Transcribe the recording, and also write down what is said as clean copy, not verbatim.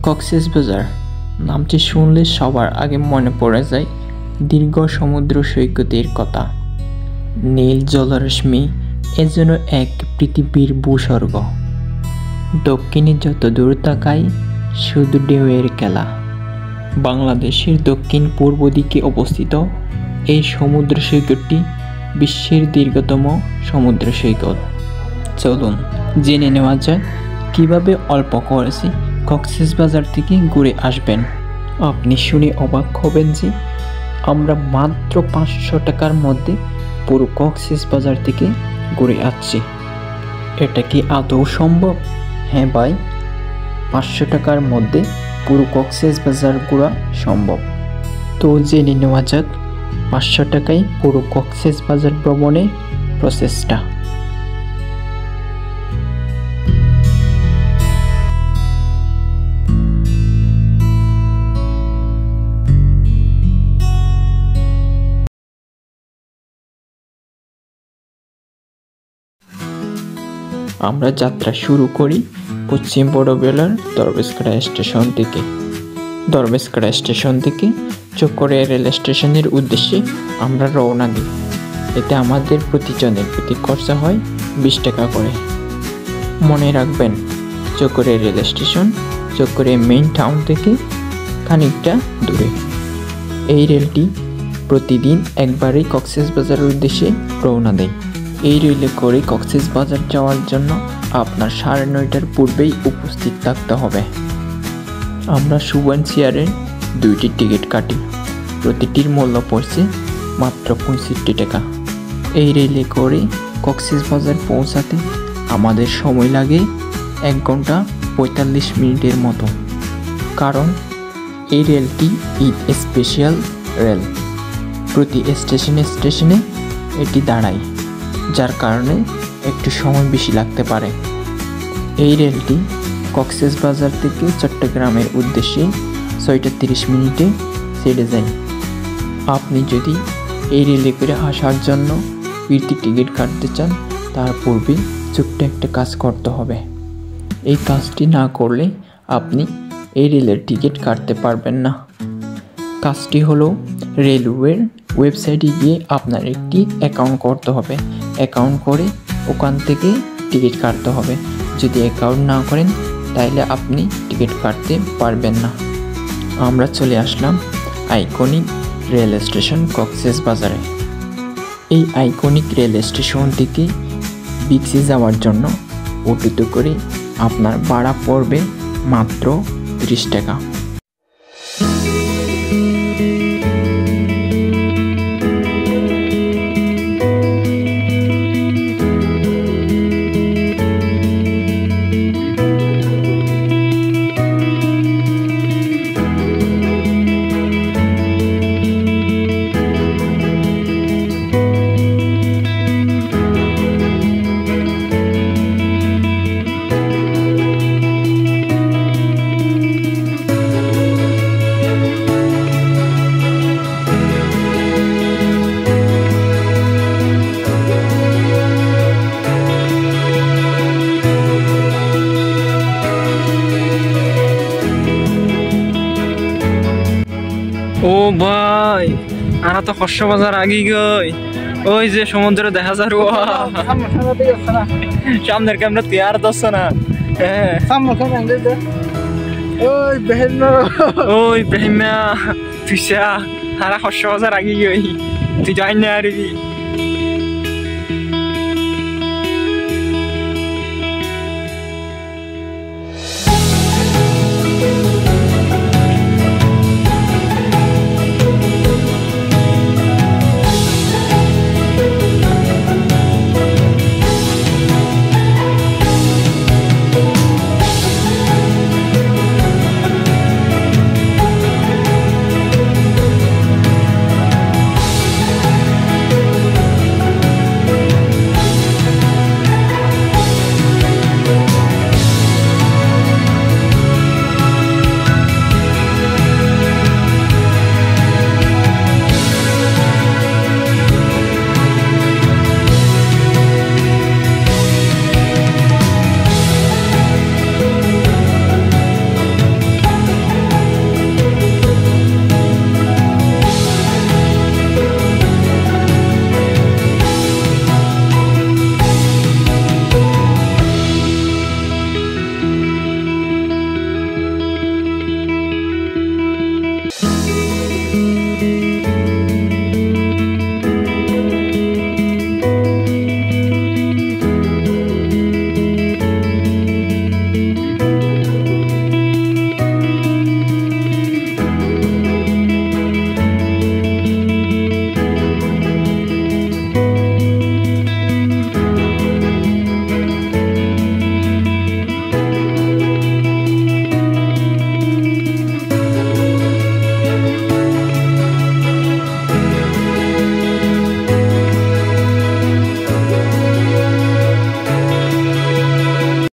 কক্সবাজার নামটি শুনলে সবার আগে মনে পড়ে যায় দীর্ঘ সমুদ্র সৈকতের কথা। নীল জলরশ্মি এ যেন এক পৃথিবীর ভূস্বর্গ। দক্ষিণে যত দূর তাকাই শুধু ঢেউয়ের খেলা। বাংলাদেশের দক্ষিণ পূর্ব দিকে অবস্থিত এই সমুদ্র সৈকতটি বিশ্বের দীর্ঘতম সমুদ্র সৈকত। চলুন জেনে নেওয়া যাক কিভাবে অল্প খরচে কক্সবাজার থেকে ঘুরে আসবেন। আপনি শুনে অবাক হবেন যে আমরা মাত্র 500 টাকার মধ্যে পুরো কক্সবাজার থেকে ঘুরে আসছি। এটা কি আদৌ সম্ভব? হ্যাঁ ভাই, 500 টাকার মধ্যে পুরো কক্সবাজার ঘোরা সম্ভব। তো জেনে নেওয়া যাক 500 টাকায় পুরো কক্সবাজার ভ্রমণের প্রসেসটা। আমরা যাত্রা শুরু করি পশ্চিম বড়বেলার দরবেশখাড়া স্টেশন থেকে। দরবেশখাড়া স্টেশন থেকে চকরিয়া রেল স্টেশনের উদ্দেশ্যে আমরা রওনা দিই। এতে আমাদের প্রতিজনের প্রতি খরচা হয় 20 টাকা করে। মনে রাখবেন, Chakaria rail station Chakaria main town থেকে খানিকটা দূরে। এই রেলটি প্রতিদিন একবারই কক্সবাজারের উদ্দেশ্যে রওনা দেয়। এই রেলে করে কক্সবাজার যাওয়ার জন্য আপনার 9:30টার পূর্বেই উপস্থিত থাকতে হবে। আমরা সুবন চেয়ারের 2টি টিকিট কাটি। প্রতিটির মূল্য পড়ছে মাত্র 65 টাকা। এই রেলে করে কক্সবাজার পৌঁছাতে আমাদের সময় লাগে 1 ঘন্টা 45 মিনিটের মতো। কারণ এই রেলটি ঈদ স্পেশাল রেল। প্রতি স্টেশনে এটি দাঁড়ায়, যার কারণে একটু সময় বেশি লাগতে পারে। এই রেলটি কক্সবাজার থেকে চট্টগ্রামের উদ্দেশ্যে 6:30 মিনিটে ছেড়ে যায়। আপনি যদি এই রেলে করে আসার জন্য ফিরতি টিকিট কাটতে চান, তার পূর্বে ছোট্ট একটা কাজ করতে হবে। এই কাজটি না করলে আপনি এই রেলের টিকিট কাটতে পারবেন না। কাজটি হলো রেলওয়ের ওয়েবসাইটে গিয়ে আপনার একটি অ্যাকাউন্ট করতে হবে। অ্যাকাউন্ট করে ওখান থেকে টিকিট কাটতে হবে। যদি অ্যাকাউন্ট না করেন তাহলে আপনি টিকিট কাটতে পারবেন না। আমরা চলে আসলাম আইকনিক রেল স্টেশন কক্সবাজারে। এই আইকনিক রেল স্টেশন থেকে বিচে যাওয়ার জন্য অটোতে করে আপনার ভাড়া পড়বে মাত্র 30 টাকা। ও ভাই, আরা তো কক্সবাজার আগেই গই। ওই যে সমুদ্র দেখা যায়, সামনের ক্যামেরা তৈয়ার দছে না। ওই বেহিমা তুইসা আরা কক্সবাজার আগেই গই। তুই যাই না আরবি।